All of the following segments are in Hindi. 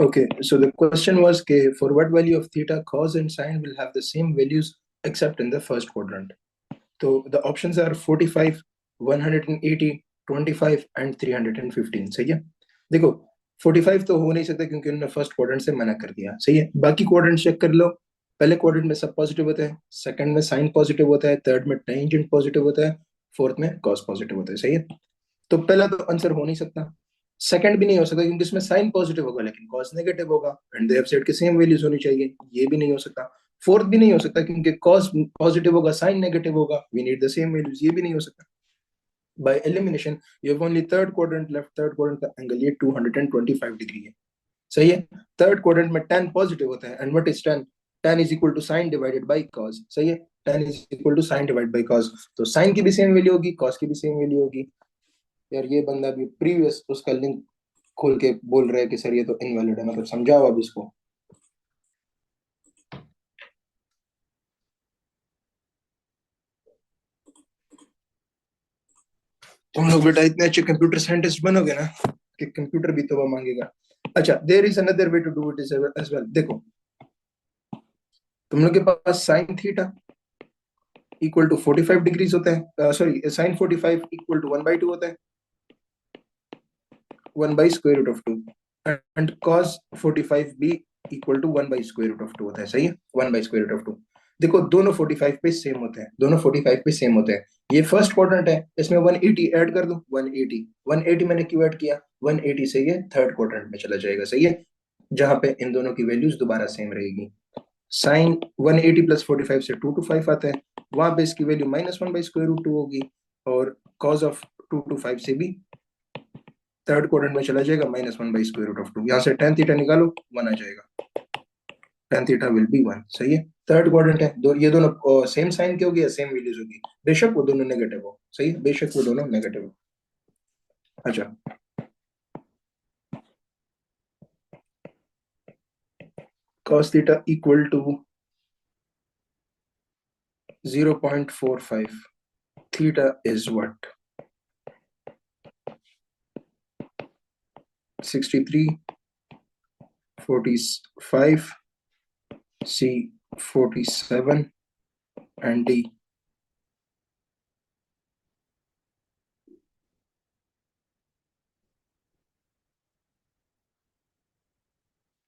Okay, so the question was, okay, for what value of theta, cos and sine will have the same values except in the first quadrant. So the options are 45, 180, 25 and 315. सही है? देखो 45 तो हो नहीं सकता क्योंकि उन्होंने फर्स्ट क्वाड्रेंट से मना कर दिया. सही है? बाकी क्वाड्रेंट चेक कर लो. पहले क्वाड्रेंट में सब पॉजिटिव होता है, सेकंड में साइन पॉजिटिव होता है, थर्ड में टेंजेंट पॉजिटिव होता है, फोर्थ में कॉस पॉजिटिव होता है. सही है? तो पहला तो आंसर हो नहीं सकता. सेकंड भी नहीं हो सकता क्योंकि इसमें साइन पॉजिटिव होगा लेकिन कॉस नेगेटिव होगा एंड दे हैव सेड के सेम वैल्यूज होनी चाहिए. ये भी नहीं हो सकता. फोर्थ भी नहीं हो सकता क्योंकि कॉस पॉजिटिव होगा, साइन नेगेटिव होगा, we need the same values. ये भी नहीं हो सकता. By elimination you have only third quadrant left. Third quadrant का एंगल ये 225 डिग्री है. सही है? थर्ड क्वाड्रेंट में tan पॉजिटिव होता है and what is tan? tan is equal to sin divided by cos. सही है? tan is equal to sin divided by cos. तो sin की भी सेम वैल्यू होगी, cos की भी सेम वैल्यू होगी. यार ये बंदा भी प्रीवियस उसका लिंक खोल के बोल रहा है कि सर ये तो इनवैलिड है. मतलब समझाओ अब इसको. तुम लोग बेटा इतने अच्छे कंप्यूटर साइंटिस्ट बनोगे ना कि कंप्यूटर भी तोबा मांगेगा. अच्छा, there is another way to do it is as well. देखो तुम लोग के पास sin theta equal to 45 degrees होता है. सॉरी, sin 45 इक्वल टू 1/2 होता है, 1 by square root of 2. And cos 45 भी equal to 1 by square root of 2 होता है. सही है? 1 बाई स्क्वायर रूट ऑफ 2. देखो दोनों 45 पे सेम होते हैं, दोनों 45 पे सेम होते हैं. ये फर्स्ट क्वाड्रेंट है, इसमें 180 ऐड कर दो. 180 180 मैंने क्यों ऐड किया? 180 से ये थर्ड क्वाड्रेंट में चला जाएगा. सही है? जहां पे इन दोनों की वैल्यूज दोबारा सेम रहेगी. साइन 180 प्लस 45 से 225 आता है. वहां पे इसकी वैल्यू -1 बाई स्क्वायर रूट 2 होगी और cos ऑफ 225 से भी थर्ड क्वाड्रेंट में चला जाएगा, -1 बाई स्क्वायर रूट ऑफ 2. यहाँ से tan थीटा निकालो, 1 आ जाएगा. tan theta will be 1. सही है? थर्ड क्वाड्रेंट है, ये दोनों सेम साइन के होगी या सेम वैल्यूज होगी. बेशक वो दोनों नेगेटिव हो. सही है? बेशक वो दोनों नेगेटिव हो. अच्छा, cos theta equal to 0.45. Theta is what? 63, 45, C 47 and D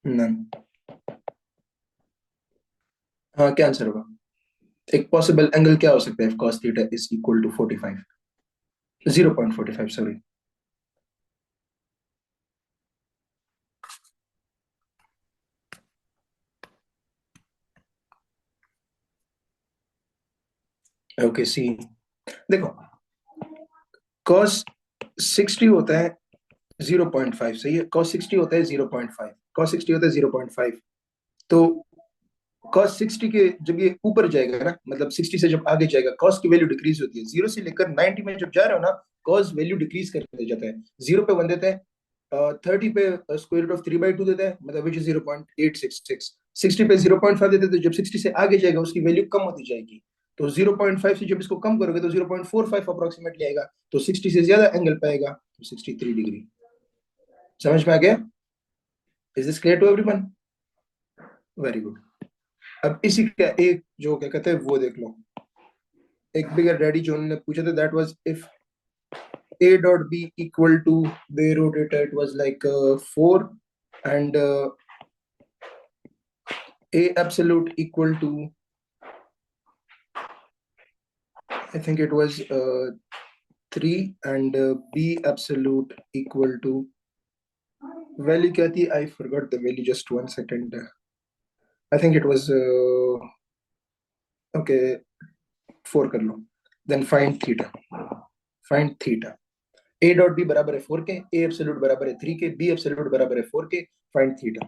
none. हाँ, क्या आंसर होगा? एक पॉसिबल एंगल क्या हो सकता है if cos theta is equal to 45? 0.45, sorry. Okay, see. देखो cos 60 होता है 0.5. सही है? cos 60 होता है 0.5. cos 60 होता है 0.5. तो cos 60 के जब ये ऊपर जाएगा ना, मतलब 60 से जब आगे जाएगा, cos की वैल्यू डिक्रीज होती है. 0 से लेकर 90 में जब जा रहे हो ना, cos वैल्यू डिक्रीज करते जाता है. 0 पे 1 देता है, 30 पे स्क्वायर रूट ऑफ 3/2 देता है, मतलब विच इज 0.866. 60 पे 0.5 देते हैं, तो जब 60 से आगे जाएगा उसकी वैल्यू कम होती जाएगी. तो 0.5 से जब इसको कम करोगे तो 0.45 अप्रोक्सीमेटली आएगा. तो 60 से ज्यादा एंगल पाएगा, तो 63 डिग्री. समझ में आ गया? Is this clear to everyone? Very good. अब इसी का एक जो क्या कहते हैं वो देख लो. एक बिगर डैडी जो उन्होंने पूछा था, that was if a dot b equal to, they wrote it was like 4 and a absolute equal to, I think it was 3 and b absolute equal to, value क्या थी? I forgot the value, just 1 second. I think it was okay, 4 कर लो. Then find theta. Find theta. a dot b बराबर है 4 के, a एब्सोल्यूट बराबर है 3 के, b एब्सोल्यूट बराबर है 4 के. Find theta.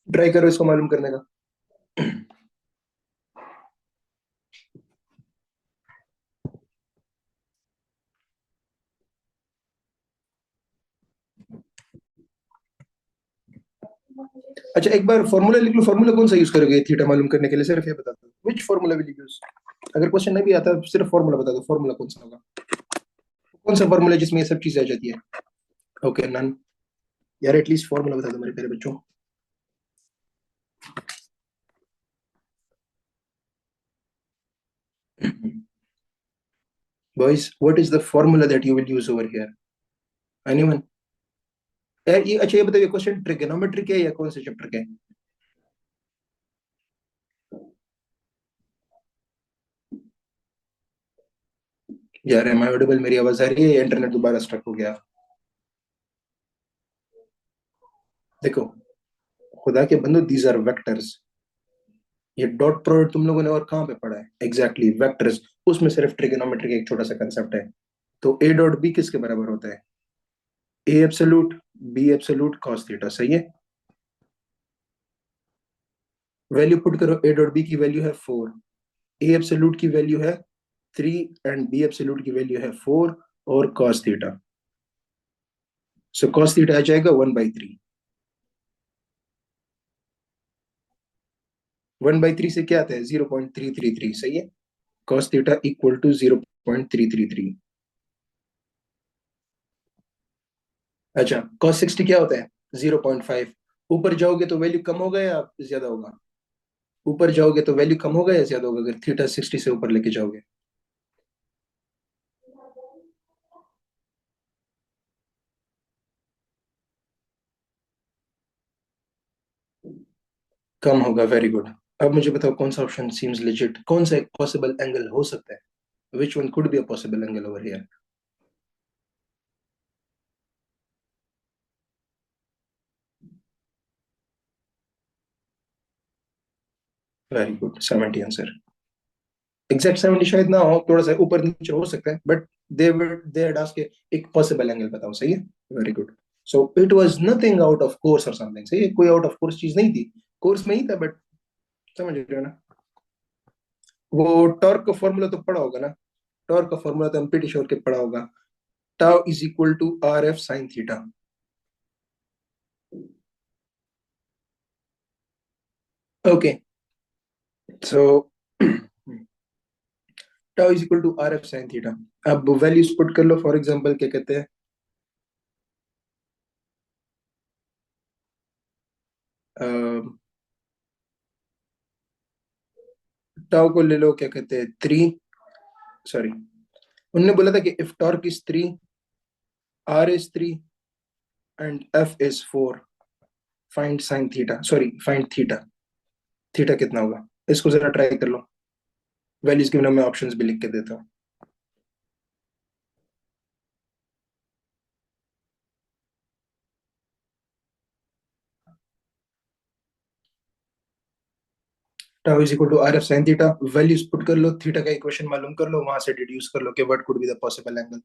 ट्राई करो इसको मालूम करने का. अच्छा एक बार फॉर्मूला लिख लो, फॉर्मूला कौन सा यूज करोगे थीटा मालूम करने के लिए, सिर्फ ये बता दो विच फॉर्मूला विल यूज। अगर क्वेश्चन नहीं भी आता सिर्फ फॉर्मूला बता दो, फॉर्मूला कौन सा होगा, कौन सा फॉर्मूला जिसमें ये सब चीजें आ जाती है। Okay none. यार एटलीस्ट फॉर्मूला बता दो मेरे प्यारे बच्चों। Boys, what is the formula that you will use over here? Anyone? यार ये अच्छा ये बताइए, क्वेश्चन ट्रिगोनोमेट्री है या कौन से चैप्टर के है? यार एम आई ऑडिबल, मेरी आवाज आ रही है या इंटरनेट दोबारा स्ट्रक हो गया? देखो, खुदा के बंदो, दीज आर वेक्टर्स। ये डॉट प्रोडक्ट तुम लोगों ने और कहाँ पे पढ़ा है एग्जैक्टली exactly, वेक्टर्स। उसमें सिर्फ ट्रिगोनोमेट्री का एक छोटा सा कंसेप्ट है। तो ए डॉट बी किसके बराबर होता है? A absolute B absolute cos theta, सही है। वैल्यू पुट करो, ए डॉट बी की वैल्यू है 4, ए एब्सोल्यूट की वैल्यू है 3 एंड बी एब्सोल्यूट की वैल्यू है 4 और cos theta. So cos theta आ जाएगा 1/3। 1/3 से क्या आता है? 0.333, सही है। cos theta equal to 0.333। अच्छा cos 60 क्या होता है? 0.5। ऊपर जाओगे तो वैल्यू कम होगा या ज्यादा होगा? ऊपर जाओगे तो वैल्यू कम होगा या ज्यादा होगा अगर थीटा 60 से ऊपर लेके जाओगे? कम होगा, वेरी गुड। अब मुझे बताओ कौन सा ऑप्शन सीम्स लेजिट, कौन सा एक पॉसिबल एंगल हो सकता है? Which one could be a possible angle over here? Very good, 70 answer. Exact 70 शायद ना हो, थोड़ा सा ऊपर नीचे हो सकता है, बट दे हैड आस्क्ड एक पॉसिबल एंगल बताओ, सही है। Very good. So it was nothing out of course और समथिंग, सही है, कोई आउट ऑफ कोर्स चीज नहीं थी, कोर्स में ही था, बट समझ रहे हो ना। वो टॉर्क का फॉर्मूला तो पढ़ा होगा ना, टॉर्क का फॉर्मूला तो हम pretty sure के पढ़ा होगा। Tau is equal to R F sine theta. Okay, so tau is equal to R F sine theta. अब वैल्यूज पुट कर लो, फॉर एग्जांपल क्या कहते हैं, टाउ को ले लो, क्या कहते हैं, 3, सॉरी, उन्होंने बोला था कि if torque is 3, R is 3 and F is 4, find sine theta, sorry find theta. Theta कितना होगा? इसको जरा ट्राई कर लो, वैल्यूज के बिना मैं ऑप्शंस भी लिख के देता हूँ। Tau is equal to R F sine theta, values put कर लो, थीटा का इक्वेशन मालूम कर लो, वहां से डिड्यूस कर लो कि what could be the possible angle.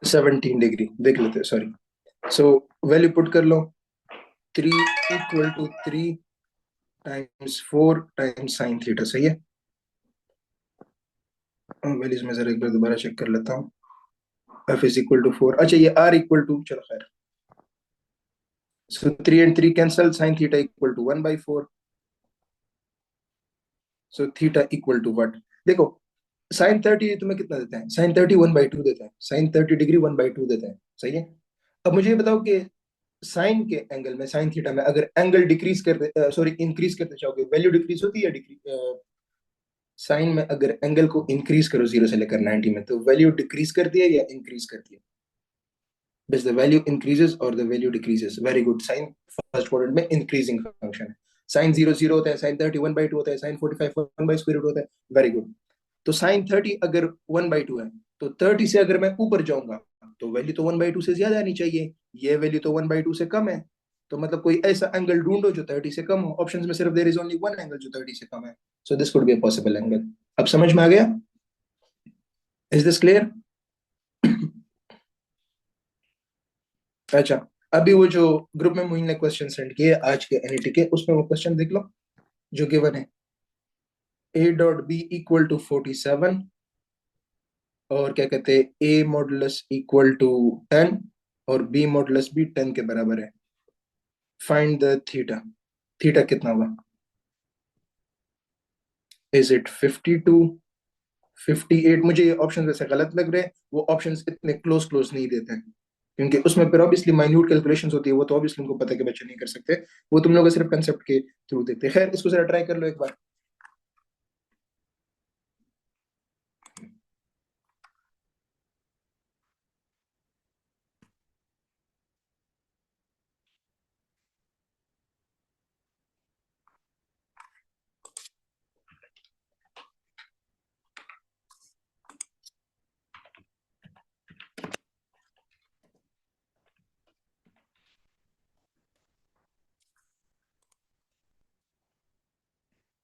17 degree देख लेते हैं, सॉरी। सो वैल्यू पुट कर लो, 3 equal to 3 times 4 times sine theta, सही है। वैल्यूज में जरा एक बार दोबारा चेक कर लेता हूँ। एफ इज इक्वल टू 4, अच्छा ये आर इक्वल टू, चलो खैर। So 3 and 3 cancel, sine theta equal to 1/4। So theta equal to what? देखो, साइन 30 तुम्हें कितना देता है? साइन 30 1/2 देता है, साइन 30 डिग्री 1/2 देता है, सही है। अब मुझे ये बताओ कि साइन के एंगल में, साइन थीटा में अगर एंगल डिक्रीज करते, सॉरी इंक्रीज करते चाहोगे, वैल्यू डिक्रीज होती है डिक्रीज? साइन में अगर एंगल को इंक्रीज करो 0 से लेकर 90 में, तो वैल्यू डिक्रीज करती है या इंक्रीज करती है? बस द वैल्यू इंक्रीजेस और the value decreases, very good. Sine first quadrant में इंक्रीजिंग फंक्शन है। साइन 0 0 होता है, साइन 30 1/2 होता है, साइन 45 1/√, होता है, वेरी गुड। तो साइन 30 अगर 1/2 है, तो 30 से अगर मैं ऊपर जाऊंगा तो वैल्यू तो 1/2 से ज्यादा आनी चाहिए, ये वैल्यू तो 1/2 से कम है। तो मतलब कोई ऐसा एंगल ढूंढो जो 30 से कम हो। ऑप्शंस में सिर्फ there is only one angle जो 30 से कम है। So this could be a possible angle. अब समझ में आ गया? Is this clear? अच्छा, अभी वो जो ग्रुप में मोइन ने क्वेश्चन सेंड किए आज के एनईटी के, उसमें वो क्वेश्चन देख लो जो गिवन है। A dot B equal to 47 और क्या कहते हैं ए मॉडुलस इक्वल टू 10 और बी मॉडुलस भी 10 के बराबर है। Find the theta. थीटा कितना होगा? Is it 52, 58? मुझे ये ऑप्शन वैसे गलत लग रहे हैं, वो ऑप्शंस इतने क्लोज क्लोज नहीं देते हैं, क्योंकि उसमें फिर ऑब्वियसली माइन्यूट कैलकुलेशंस होती है, वो तो ऑब्वियसली उनको पता है कि बच्चे नहीं कर सकते। वो तुम लोग सिर्फ कंसेप्ट के थ्रू देखते हैं। खैर, इसको जरा ट्राई कर लो एक बार।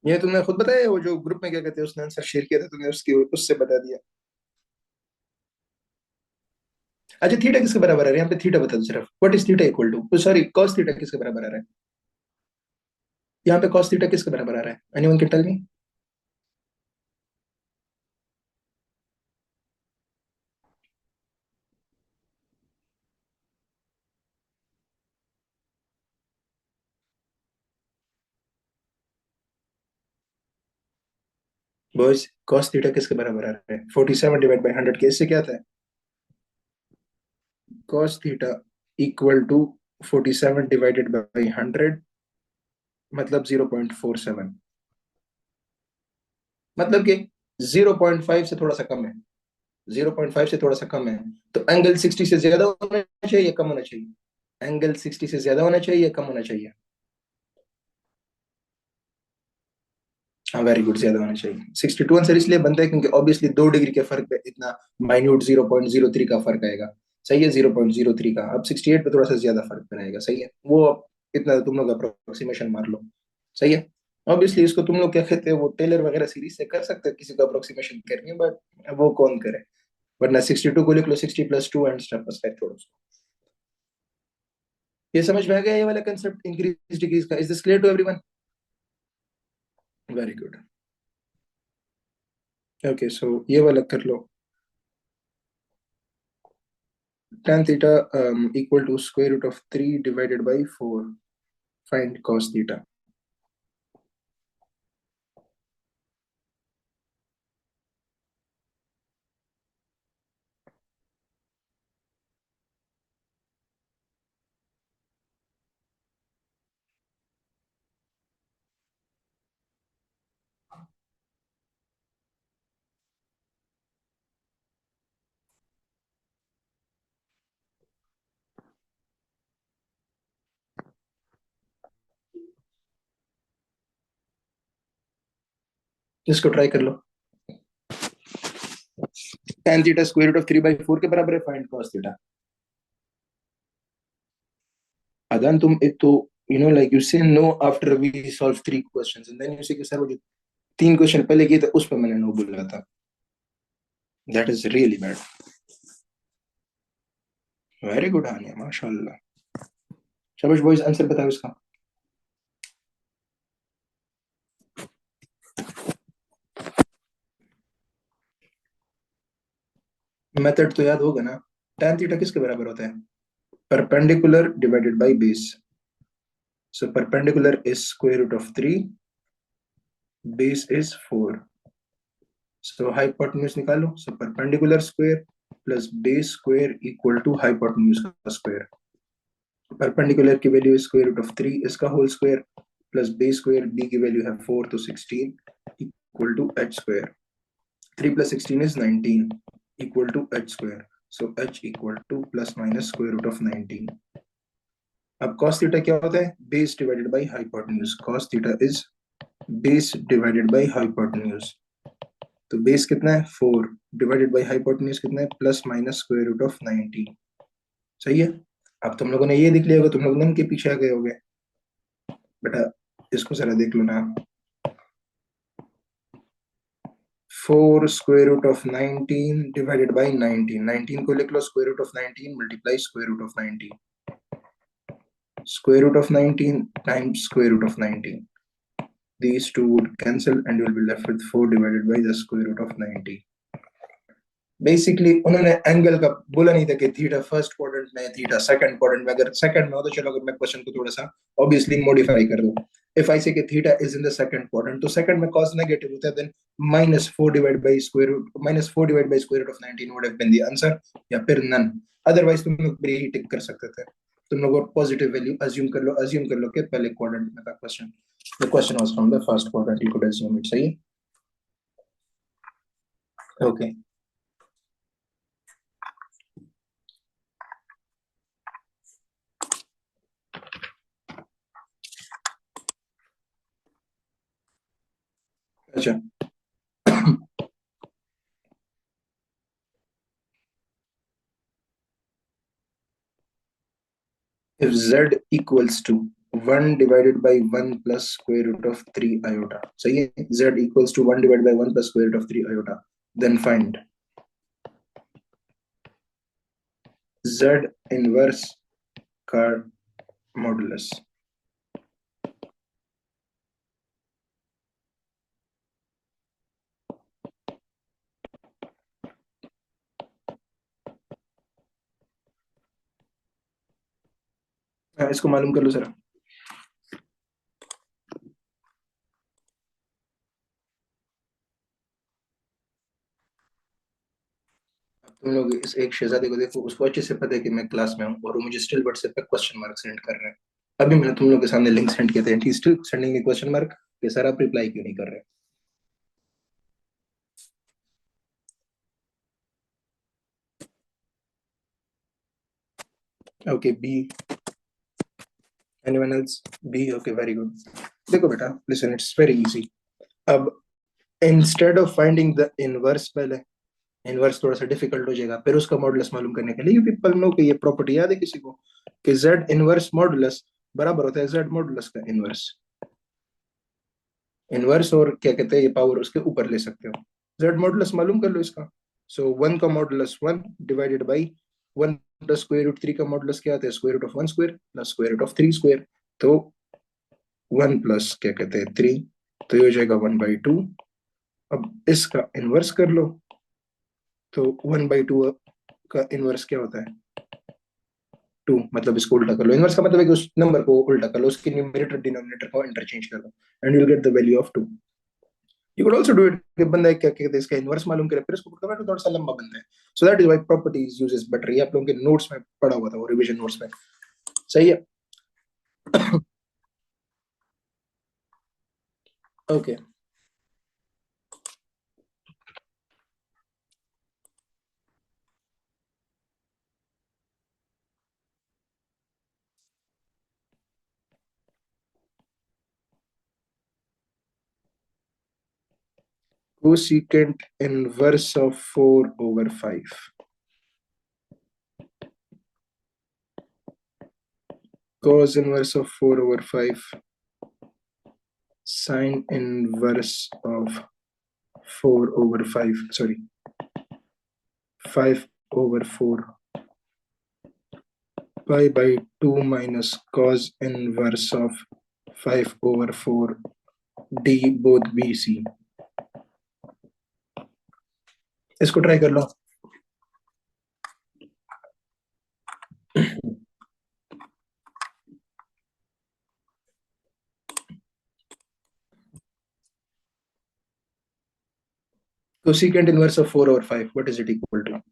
ये तुमने खुद बताया, वो जो ग्रुप में क्या कहते हैं उसने आंसर शेयर किया था, तुमने उसकी उससे बता दिया। अच्छा, थीटा किसके बराबर है? यहाँ पे थीटा बता दो सिर्फ। What is theta equal to, sorry, cos theta किसके बराबर आ रहा है? यहाँ पे कॉस थीटा किसके बराबर आ रहा है? Anyone can tell me? Boys, cos theta किसके बराबर आ रहा है? 47 डिवाइड बाई 100 के, इससे क्या था? Cos theta equal to 47 divided by 100, मतलब 0.47, मतलब कि 0.5 से थोड़ा सा कम है। 0.5 से थोड़ा सा कम है। तो एंगल 60 से ज्यादा होना चाहिए या कम होना चाहिए? एंगल 60 से ज्यादा होना चाहिए या कम होना चाहिए? हाँ, वेरी गुड, ज्यादा होना चाहिए। 62 आंसर इसलिए बनता है क्योंकि ऑब्वियसली 2 डिग्री के फर्क पे इतना माइन्यूट 0.03 का फर्क आएगा। सही है, 0.03 का। अब 68 पे थोड़ा सा ज्यादा फर्क बनाएगा। सही है, वो अब इतना तुम लोग अप्रोक्सीमेशन मार लो। सही है। ऑब्वियसली इसको तुम लोग क्या कहते हैं, वो टेलर वगैरह सीरीज से कर सकते हो किसी को अप्रोक्सीमेशन करनी है, बट वो कौन करे? वरना 62 को लिख लो, 60 + 2 एंड स्टेप बाय स्टेप छोड़ो उसको। ये समझ में आ गया ये वाला कंसेप्ट इंक्रीज डिग्रीज का? Is this clear to everyone? Very good. Okay, so ये वाला कर लो। tan theta equal to square root of 3 divided by 4. Find cos theta. इसको ट्राई कर लो। tan theta square root of 3/4 के बराबर है। Find cos theta. अदन तुम एक तो like you say no after we solve 3 questions and then you say कि सर वो जो 3 क्वेश्चन पहले किए थे उस पर मैंने नो बोला था। That is really bad. Very good Haniya, माशाल्लाह। शाबाश बॉयज, आंसर बताओ इसका। मेथड तो याद होगा ना? tan थीटा किसके बराबर होता है? Perpendicular divided by base. So perpendicular is square root of 3, base is 4। So hypotenuse निकालो। So perpendicular square plus base square equal to hypotenuse का स्क्वायर। परपेंडिकुलर की वैल्यू स्क्वायर रूट ऑफ 3, इसका whole square plus base square, B की वैल्यू है 4 तो 16 equal to H square. 3 + 16 is 19 equal to H square. So H equal to plus minus square root of 19। अब cos थीटा क्या होता है? Base divided by hypotenuse. cos theta is base divided by hypotenuse. तो बेस कितना है 4 डिवाइडेड बाई हाइपोटेन्यूज कितना है plus minus square root of 19। सही है। अब तुम लोगों ने ये देख लिया होगा, तुम लोग नन के पीछे आ गए होगे। बेटा इसको जरा देख लो ना। 4 square root of 19 divided by 19, 19 को लिख लो square root of 19 multiply square root of 19, square root of 19 times square root of 19. These two would cancel and you will be left with 4 divided by the square root of 90. Basically उन्होंने एंगल का बोला नहीं था कि थीटा फर्स्ट क्वाड्रेंट में थीटा सेकंड क्वाड्रेंट में। अगर सेकंड में हो तो चलो, अगर मैं क्वेश्चन को थोड़ा सा ऑब्वियसली मॉडिफाई कर दूं, इफ आई से कि theta is in the second quadrant, तो सेकंड में cos नेगेटिव होता है, then -4 divide by square root -4 divide by square root of 19 would have been the answer, या फिर नन। अदरवाइज तुम लोग भी टिक कर सकते थे। तुम लोग पॉजिटिव वैल्यू अज्यूम कर लो कि पहले क्वाड्रेंट में था question. The question was from the first quadrant, you could assume it. सही। ओके अच्छा। if z equals to 1 divided by 1 plus square root of 3 iota, सही है, z equals to 1 divided by 1 plus square root of 3 iota, then find z inverse का modulus। इसको मालूम कर लो जरा। तुम लोग इस एक शहजादे को देखो, उसको अच्छे से पता है कि मैं क्लास में हूँ और वो मुझे स्टिल व्हाट्सएप पे क्वेश्चन मार्क सेंड कर रहे हैं। अभी मैंने तुम लोग के सामने लिंक सेंड किया था, he still sending me question mark कि सर आप रिप्लाई क्यों नहीं कर रहे। Okay B, anyone else? B, okay very good. देखो बेटा लिसन, इट्स वेरी इजी। अब instead of finding the inverse, पहले इनवर्स थोड़ा सा डिफिकल्ट हो जाएगा, फिर उसका मॉडुलस मालूम करने के लिए यू पीपल नो कि ये प्रॉपर्टी याद है किसी को कि z इनवर्स मॉडुलस बराबर होता है z मॉडुलस का इनवर्स। इनवर्स और क्या कहते हैं, ये पावर उसके ऊपर ले सकते हो। z मॉडुलस मालूम कर लो इसका। सो 1 का modulus 1 divided by 1 plus square root 3 का मॉडुलस क्या आता है, square root of 1 square plus square root of 3 square. तो 1 प्लस क्या कहते हैं 3, तो ये हो जाएगा 1/2। अब इसका इनवर्स कर लो, तो 1/2 का इनवर्स क्या होता है 2, मतलब इसको उल्टा कर लो। इनवर्स का मतलब है कि उस नंबर को उल्टा कर लो, उसके न्यूमरेटर डिनोमिनेटर को इंटरचेंज कर दो and you will get the value of 2। You could also do it कि बंदा क्या कहते हैं इसका इनवर्स मालूम करे, फिर इसको पुट करना, तो थोड़ा सा लंबा बनता है। So that is why properties uses better. ये आप लोगों के नोट्स में पढ़ा हुआ था, वो रिवीजन नोट्स में। सही है। Okay cosecant inverse of 4/5, cos inverse of 4/5, sin inverse of 4/5, sorry 5/4, pi by 2 minus cos inverse of 5/4 d both bc। इसको ट्राई कर लो। cosecant inverse of 4/5, what is it equal to?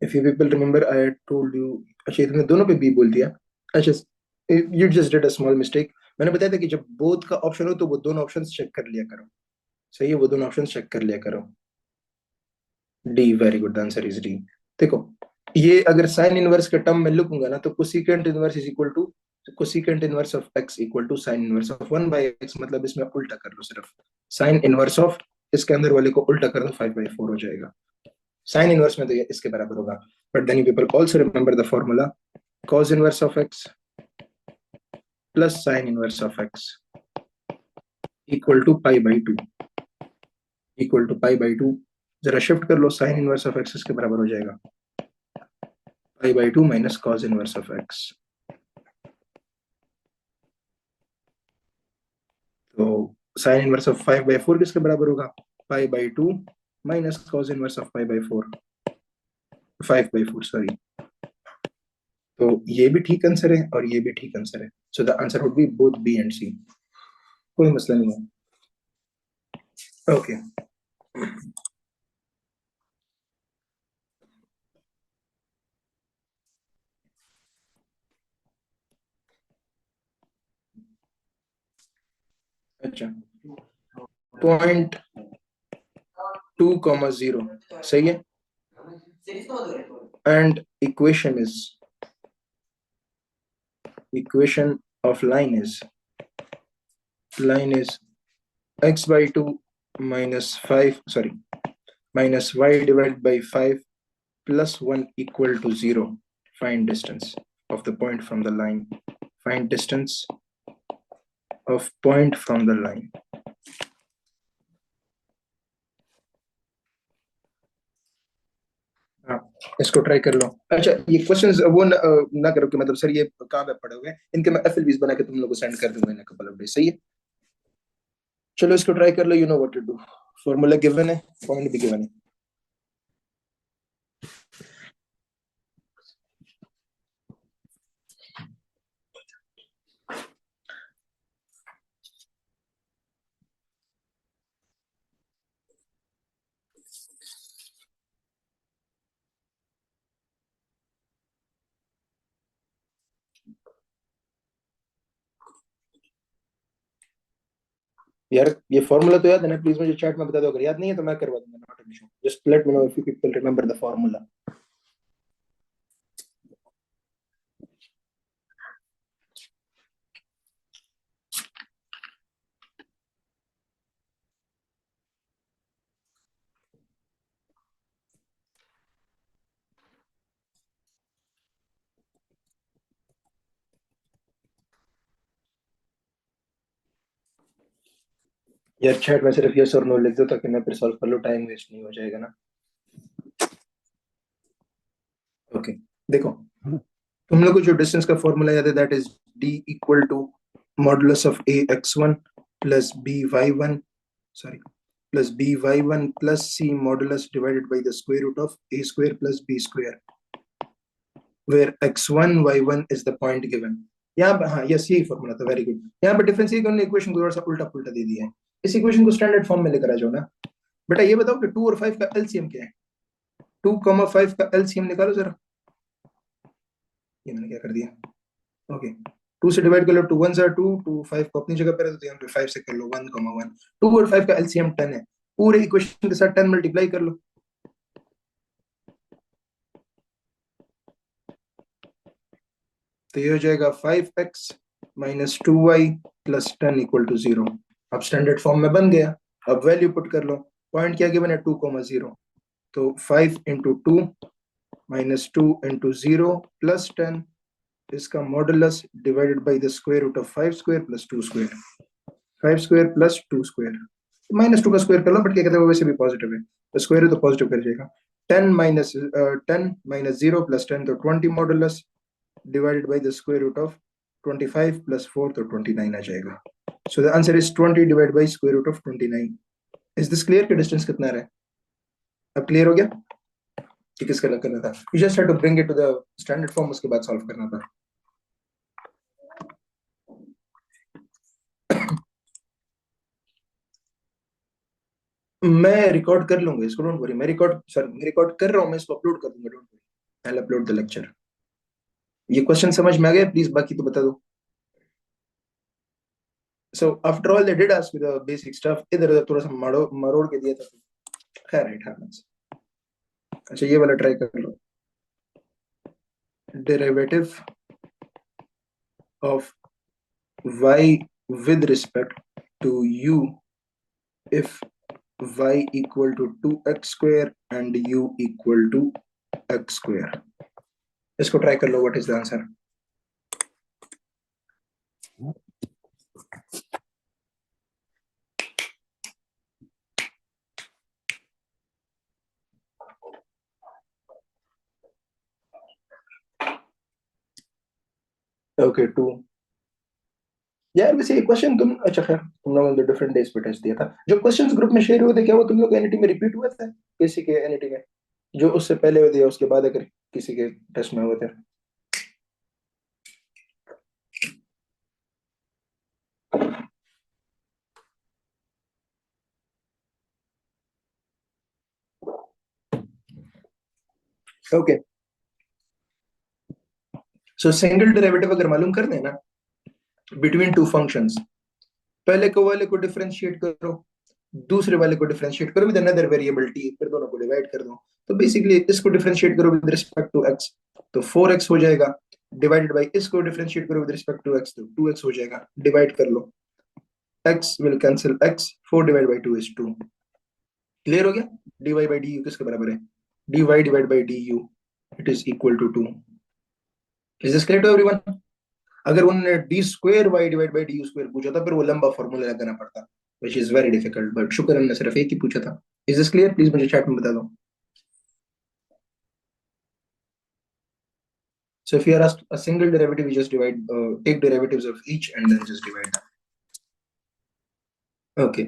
If you people remember I told you, अच्छा तुमने दोनों पे बी बोल दिया। अच्छा, you just did a small mistake. मैंने बताया था कि जब बोथ का ऑप्शन हो तो वो दोनों ऑप्शंस चेक कर लिया करो। सही है, वो दोनों ऑप्शंस चेक कर लिया करो। D, very good, the answer is D. देखो, ये अगर साइन इनवर्स के टर्म में लिखूंगा ना तो cosecant inverse is equal to cosecant inverse of X equal to sine inverse of 1/x, मतलब इसमें उल्टा कर लो सिर्फ। साइन इनवर्स ऑफ, इसके अंदर वाले को उल्टा कर दो, 5/4 हो जाएगा। साइन इनवर्स में तो ये इसके बराबर होगा। But then you people also remember the formula, cos inverse of x plus sine inverse of x equal to pi by two, equal to pi by two. जरा शिफ्ट कर लो, साइन इनवर्स ऑफ x इसके बराबर हो जाएगा pi by two minus cos inverse of x। तो साइन इनवर्स ऑफ 5/4 किसके बराबर होगा? Pi by two minus cos inverse of pi by four, 5/4 sorry. तो ये भी ठीक आंसर है और ये भी ठीक आंसर है। So the answer would be both B and C. कोई मसला नहीं है। ओके, अच्छा, 0.2, सही है। And equation of line is x by 2 minus 5, sorry, minus y divided by 5 plus 1 equal to 0. Find distance of the point from the line. Find distance of point from the line. हाँ, इसको ट्राई कर लो। अच्छा, ये क्वेश्चंस वो ना करो कि मतलब सर ये कहाँ पे पड़े हुए हैं, इनके मैं एफएलवीज बना के तुम लोगों को सेंड कर दूंगा in a couple of days. सही है, चलो इसको ट्राई कर लो। You know what to do, formula given है, पॉइंट भी गिवन है। यार ये फॉर्मूला तो याद है ना? प्लीज मुझे चैट में बता दो, अगर याद नहीं है तो मैं करवा दूंगा, not an issue. Just let me know if you people remember the formula. यार चैट में सिर्फ यस और नो लिख दो ताकि मैं फिर सॉल्व कर लूँ, टाइम वेस्ट नहीं हो जाएगा ना। ओके, देखो, तुम लोग को जो डिस्टेंस का फॉर्मूला याद है, that is D equal to modulus of A X one plus B Y one, sorry, plus B Y one plus C modulus divided by the square root of A square plus B square, where x1 y1 is the point given. यहाँ पे हाँ यस, यही फॉर्मूला था, वेरी गुड। यहाँ पे डिफरेंस ये कि उन्होंने इक्वेशन को थोड़ा सा उल्टा पुल्टा दे दिया है। इस इक्वेशन को स्टैंडर्ड फॉर्म में लेकर आ जाओ ना। बेटा ये बताओ कि 2 और 5 का एलसीएम क्या है? 2, 5 का एलसीएम निकालो जरा। ये मैंने क्या कर दिया? ओके, 2 से डिवाइड कर लो, 2 1 टू, 5 को अपनी जगह पर रख दो, यहाँ पे 5 से कर लो 1, 1। 2 और 5 का एलसीएम 10 है, पूरे इक्वेशन के साथ 10 मल्टीप्लाई कर लो। तो ये हो जाएगा 5x minus 2y plus 10 equal to 0। अब स्टैंडर्ड फॉर्म में बन गया। अब वैल्यू पुट कर लो। पॉइंट क्या गिवन है? 2, 0। तो 5 इंटू टू माइनस 2 इंटू 0 प्लस 10, इसका modulus divided by the square root of 5 square plus 2 square, 5 square plus 2 square. Minus 2 का स्क्वायर कर लो, बट क्या कहते हैं वो वैसे भी पॉजिटिव है, तो स्क्वायर है तो पॉजिटिव कर जाएगा। 10 माइनस 0 प्लस 10 तो 20 modulus divided by the square root of 25 plus 4 तो 29 आ जाएगा। So the answer is 20 divide by square root of 29। Is this clear कि डिस्टेंस कितना रहा है? अब क्लियर हो गया कि किसका करना था? You just have to bring it to the standard form, उसके बाद सॉल्व करना था। मैं रिकॉर्ड कर लूंगा इसको, डोंट वरी। मैं रिकॉर्ड कर रहा हूँ, मैं इसको अपलोड कर दूंगा, don't worry. I'll upload the lecture. ये क्वेश्चन समझ में आ गया? प्लीज बाकी तो बता दो. So after all they did ask me the basic stuff. इधर उधर थोड़ा सा मरोड़ के दिया था. खैर it happens. अच्छा ये वाला ट्राई कर लो. Derivative of y with respect to u if y equal to 2x square and u equal to x square. इसको ट्राई कर लो. What is the answer? Okay 2. यार वैसे ये क्वेश्चन तुम, अच्छा खैर तुम लोगों ने डिफरेंट डेज पे टेस्ट दिया था. जो क्वेश्चंस ग्रुप में शेयर हुए थे क्या वो तुम लोग एनईटी में रिपीट हुआ था? किसी के एनईटी में जो उससे पहले हुए थे या उसके बाद अगर किसी के टेस्ट में हुए थे? ओके सो सिंगल डेरिवेटिव अगर मालूम कर देना बिटवीन टू फंक्शंस, पहले को वाले को डिफरेंशिएट करो, दूसरे वाले को डिफरेंशिएट करो विद अनदर वेरिएबल टी, फिर दोनों को डिवाइड कर दो. तो बेसिकली इसको डिफरेंशिएट करो विद रिस्पेक्ट टू एक्स तो 4x हो जाएगा, डिवाइडेड बाय इसको डिफरेंशिएट करो विद रिस्पेक्ट टू एक्स तो 2x हो जाएगा. डिवाइड कर लो. x will cancel x. 4 divided by 2 is 2. Clear हो गया? dy by du किसके बराबर है? dy divided by du it is equal to 2. is this clear to everyone? अगर उन्होंने D square Y divide by D square पूछा था फिर वो लंबा फॉर्मूला लगाना पड़ता, which is very difficult, but शुक्र हमने सिर्फ एक ही पूछा था. is this clear? प्लीज मुझे चैट में बता दो. So if you are asked a single derivative, you just divide, take derivatives of each and then just divide them. Okay.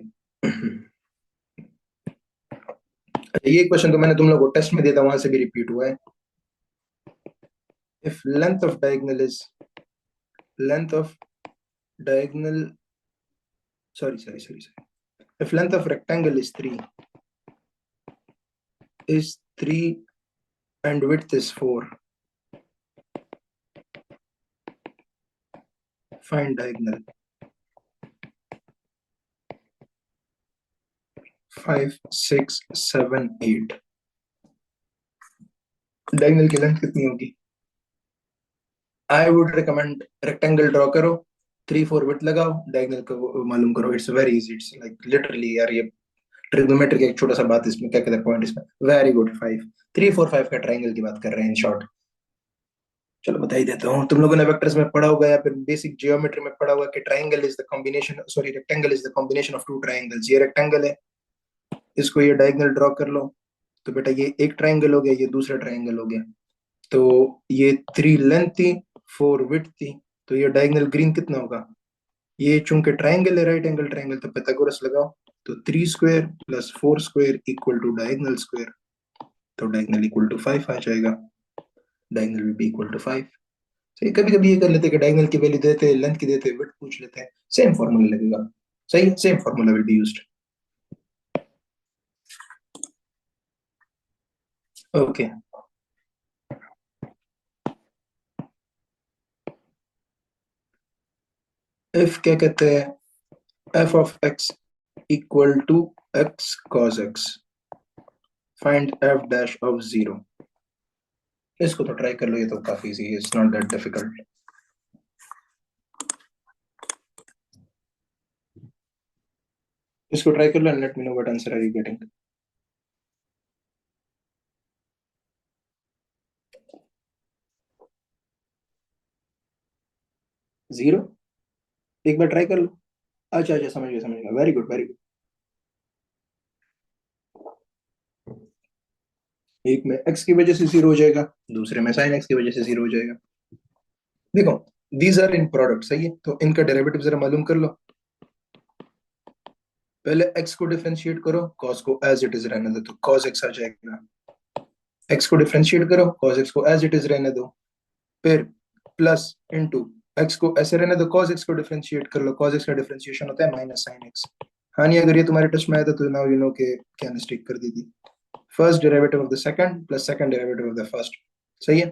ये क्वेश्चन तो मैंने तुम लोगों को टेस्ट में दिया था, वहां से भी रिपीट हुआ है. If length of diagonal is sorry. If length of rectangle is 3 and width is 4, find diagonal. 5, 6, 7, 8. Diagonal की लेंथ कितनी होगी? I would recommend rectangle draw करो, 3, 4 विड्थ लगाओ, डायगोनल को मालूम करो. It's very easy. It's like literally यार, ये ट्रिग्नोमेट्री का एक छोटा सा बात इसमें, क्या कहते हैं पॉइंट इसमें. Very good. 5, 3, 4, 5 का ट्रायंगल की बात कर रहे हैं इन शॉर्ट. चलो बता ही देता हूँ. तुम लोगों ने वेक्टर्स में पढ़ा होगा या फिर बेसिक जियोमेट्री में पढ़ा होगा कि triangle is the combination, sorry rectangle is the combination of two triangles. ये रेक्टेंगल है, इसको ये डायगोनल ड्रॉ कर लो. तो बेटा ये एक ट्रायंगल हो गया, ये दूसरा ट्रायंगल हो गया. तो ये 3 लेंथ थी, 4 विड्थ थी, तो ये डायगोनल ग्रीन कितना होगा? ये चूंकि ट्रायंगल है, राइट एंगल ट्रायंगल, तो पाइथागोरस लगाओ. तो 3 square plus 4 square equal to diagonal square. तो डायगोनल इक्वल टू 5 आ जाएगा. Diagonal will be equal to 5. सही. कभी कभी ये कर लेते हैं कि डायगोनल की वैल्यू देते हैं, लेंथ की देते हैं, विड्थ पूछ लेते हैं, सेम फार्मूला लगेगा. सही है, same formula will be used. Okay. If क्या कहते हैं f of x equal to x cos x, find f dash of 0. इसको तो ट्राई कर लो, ये तो काफी इजी है. It's not that difficult. इसको ट्राई कर लो and let me know what answer are you getting. Zero. एक बार ट्राई कर लो. अच्छा अच्छा, समझ गया. Very good very good. एक में x की वजह से 0 हो जाएगा, दूसरे में sin x की वजह से 0 हो जाएगा. देखो दीज आर इन प्रोडक्ट. सही है, तो इनका डेरिवेटिव जरा मालूम कर लो. पहले x को डिफरेंशिएट करो, cos को एज इट इज रहने दो, तो cos x आ जाएगा. x को डिफरेंशिएट करो, cos x को एज इट इज रहने दो, फिर प्लस इनटू x को ऐसे रहने दो, cos x को डिफरेंशिएट कर लो. cos x का डिफरेंशिएशन होता है माइनस sin x. हाँ नहीं, अगर ये तुम्हारे टच में आया था तो नाउ यू नो के क्या मिस्टेक कर दी थी. First derivative of the second plus second derivative of the first. सही है।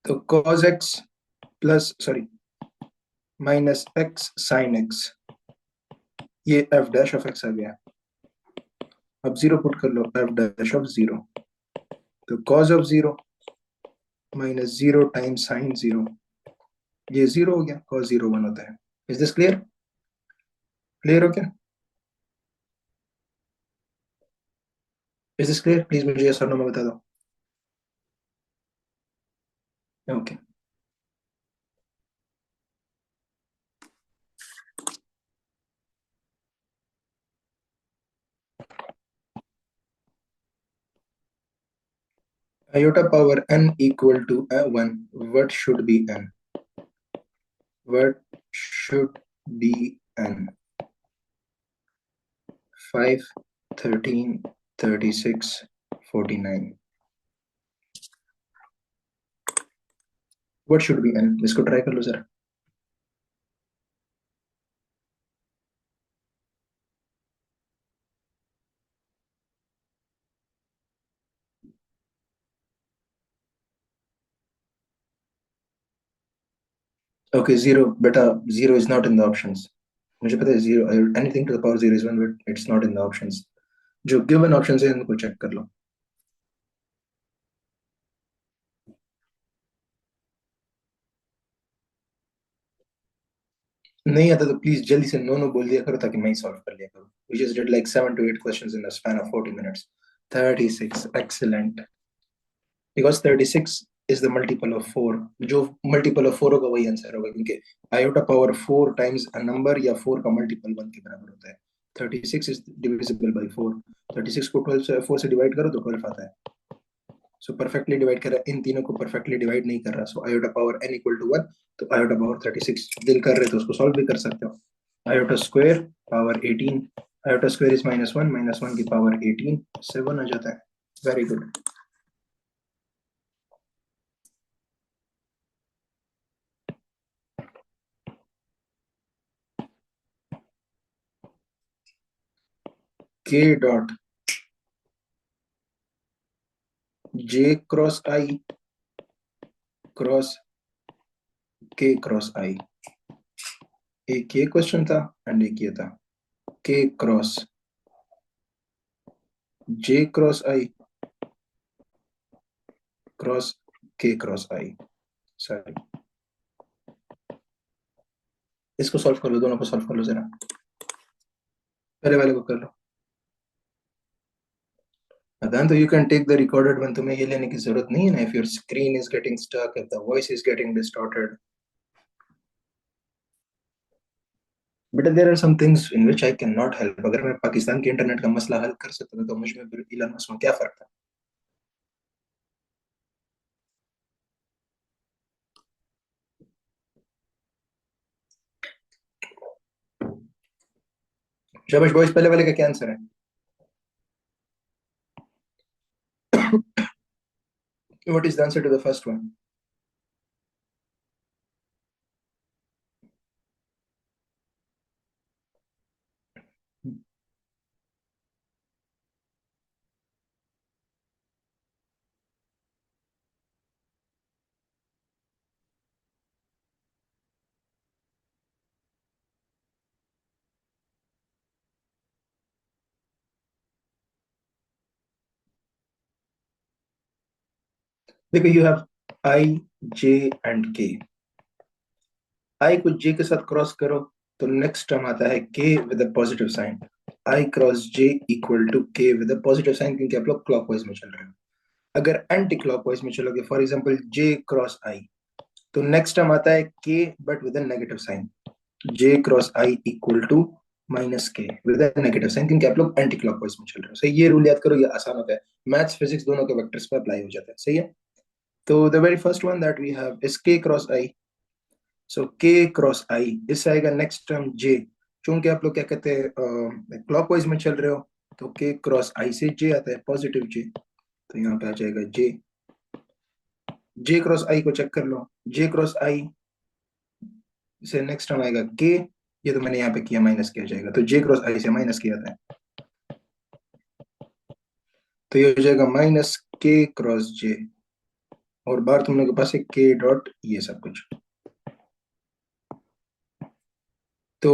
तो cos x plus sorry minus x sin x, ये f डैश ऑफ x आ गया। अब जीरो पुट कर लो, f डैश ऑफ जीरो, तो cos of zero minus zero times sine zero, ये जीरो हो गया, cos जीरो वन होता है। Is this clear? क्लियर हो क्या? Is this clear? प्लीज मुझे यस और नो में बता दो। Okay, iota power n equal to 1, what should be n? What should be n? 5, 13, 36, 49, what should be n? इसको ट्राई कर लो जरा। ओके जीरो बेटा, zero is not in the options. मुझे पता है zero, anything to the power zero is one, but it's not in the options. जो गिवन ऑप्शंस है इनको चेक कर लो। नहीं आता तो प्लीज जल्दी से नो नो बोल दिया करो, ताकि मैं ही सॉल्व कर लिया करूँ। We just did like 7 to 8 questions in the span of 40 minutes। 36, excellent. Because 36 is the multiple of 4, जो मल्टीपल ऑफ 4 होगा वही आंसर होगा, क्योंकि iota power 4 times a number या 4 का मल्टीपल 1 के बराबर होता है। 36 इज डिविजिबल बाय 4। 36 को 12 से 4 से डिवाइड करो तो 12 आता है। सो परफेक्टली डिवाइड कर रहा है, इन तीनों को परफेक्टली डिवाइड नहीं कर रहा। So iota power n equal to 1, तो आयोटा पावर 36 दिल कर रहे तो उसको सॉल्व भी कर सकते हो। Iota square power 18, iota square is minus one की पावर 18 से 1 आ जाता है। Very good. k dot j cross i cross k cross i, एक ये क्वेश्चन था एंड एक ये था। k cross j cross i cross k cross i, sorry. इसको सॉल्व कर लो, दोनों को सॉल्व कर लो जरा। पहले वाले को कर लो। अदान तो you can take the recorded one, तुम्हें ये लेने की जरूरत नहीं है ना। If your screen is getting stuck, if the voice is getting distorted, but there are some things in which I can not help. अगर मैं पाकिस्तान के इंटरनेट का मसला हल कर सकता था तो मुझ में फिर इलन मस्क में क्या फर्क था? शाबाश बॉयज, पहले वाले का क्या आंसर है? What is the answer to the first one? देखो, you have I, J and K. I को जे के साथ क्रॉस करो तो नेक्स्ट टर्म आता है k with a positive sign. I cross j equal to k with a positive sign, क्योंकि आप लोग क्लॉकवाइज में चल रहे हो। अगर एंटी क्लॉकवाइज में चलोगे, for example j cross i, तो नेक्स्ट टर्म आता है k but with a negative sign. J cross i equal to minus k with a negative sign, क्योंकि आप लोग एंटी क्लॉकवाइज में चल रहे हो। सही, ये रूल याद करो, ये आसान होता है। मैथ्स फिजिक्स दोनों के वेक्टर्स पे अप्लाई हो जाता है। सही है। तो the very first one that we have is k cross i. So k cross आई, इससे आएगा नेक्स्ट टर्म जे। चूंकि आप लोग क्या कहते हैं, क्लॉकवाइज में चल रहे हो, तो के क्रॉस आई से जे आता है, पॉजिटिव जे, तो यहाँ पे आ जाएगा जे। जे क्रॉस आई को चेक कर लो, जे क्रॉस आई से नेक्स्ट टर्म आएगा के, ये तो मैंने यहाँ पे किया, माइनस किया जाएगा, तो जे क्रॉस आई से माइनस किया था, तो ये हो जाएगा माइनस के क्रॉस जे। और बाहर तुम लोगों के पास है k डॉट ये सब कुछ। तो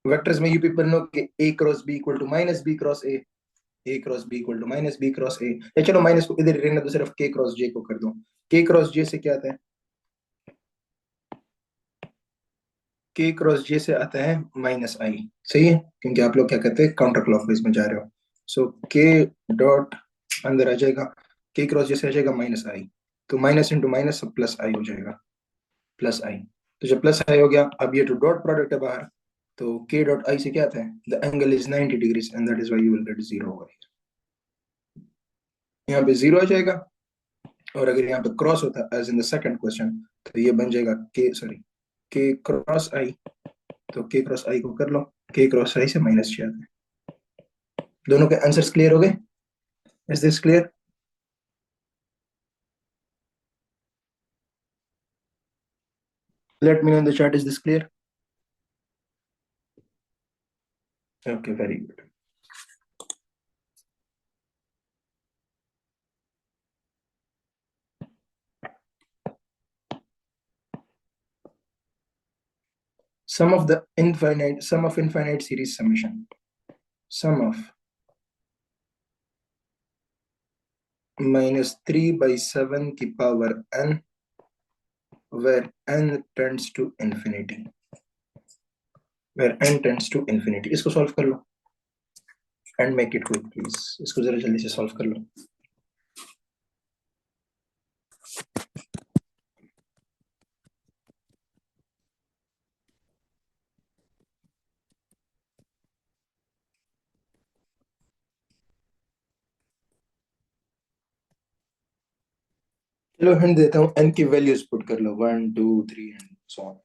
वेक्टर्स में यू पीपल नो कि a cross b equal to minus b cross a cross b equal to minus b cross a। या चलो माइनस को इधर रहने दो, सिर्फ k क्रॉस j को कर दो। k क्रॉस j से क्या आता है? k क्रॉस j से आता है माइनस i। सही है, क्योंकि आप लोग क्या कहते हैं, काउंटर क्लॉकवाइज में जा रहे हो। सो k डॉट अंदर आ जाएगा, k क्रॉस j से आ जाएगा माइनस i। तो minus into minus plus i हो जाएगा, प्लस i। तो जब प्लस i हो गया, अब ये तो डॉट प्रोडक्ट है बाहर, तो k डॉट i से क्या आता है? The angle is 90 degrees and that is why you will get zero over here. यहाँ पे जीरो आ जाएगा। और अगर यहाँ पे क्रॉस होता as in the second question, तो ये बन जाएगा k क्रॉस i। तो k क्रॉस i को कर लो, k क्रॉस i से माइनस 6 आता है। दोनों के आंसर्स क्लियर हो गए? Is this clear? Let me know in the chat, is this clear? Okay, very good. Sum of infinite series summation. Sum of minus 3 by 7 की power n, where n tends to infinity. Where n tends to infinity. इसको सॉल्व कर लो and make it quick please. इसको जरा जल्दी से सॉल्व कर लो। चलो हिंट देता हूँ, n की वैल्यूज पुट कर लो, 1 2 3 एंड सो ऑन।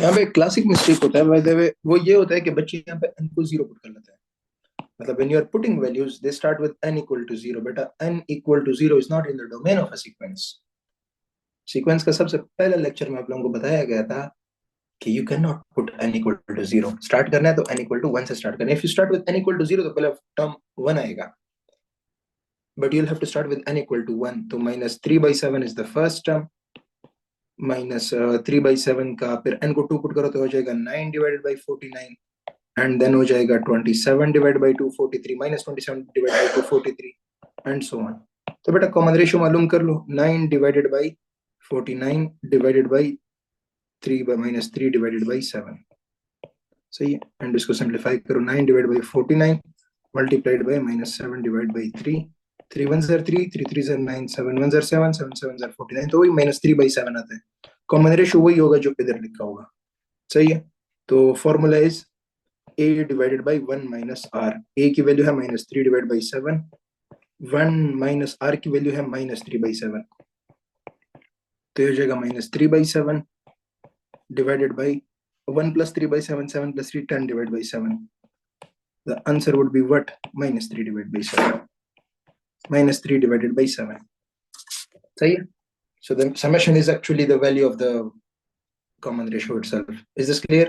यहाँ पे क्लासिक मिस्टेक होता है बाय द वे, वो ये होता है कि बच्चे यहाँ पे n को जीरो पुट कर लेते हैं। मतलब when you are putting values they start with n equal to 0। बेटा n equal to 0 is not in the domain of a sequence। Sequence का सबसे पहला लेक्चर में आप लोगों को बताया गया था कि you can not put n equal to 0। Start करना है तो n equal to 1 से स्टार्ट करना है। If you start with n equal to 0 तो पहला टर्म 1 आएगा, but you'll have to start with n equal to 1। तो minus 3 by 7 is the first term, minus 3 by 7 का फिर n को 2 पुट करो तो हो जाएगा 9 डिवाइडेड बाई 49, एंड देन हो जाएगा 27 divide by 2 43, minus 27 divide by 2 43 and so on. तो बेटा कॉमन रेशियो मालूम कर लो, 9 divided by 49 divided by 3 by minus 3 divided by 7। सही है, एंड इसको सिंप्लीफाई करो, 9 divide by 49 multiplied by minus 7 divide by 3, 3 1 ज़र 3, 3 3 ज़र 9, 7 1 ज़र 7, 7 7 ज़र 49, तो वही माइनस 3 बाई 7 आता है। कॉमन रेशियो वही होगा जो इधर लिखा होगा। सही है, तो formula is a divided by 1 minus r। a की वैल्यू है minus 3 divide by 7, 1 minus r की वैल्यू है माइनस 3 बाई 7, तो ये हो जाएगा minus 3 by 7 divided by 1 plus 3 by 7, 7 plus 3 10 divide by 7। The answer would be what? Minus 3 divided by 7. Minus 3 divided by 7. सही है? So the summation is actually the value of the common ratio itself. Is this clear?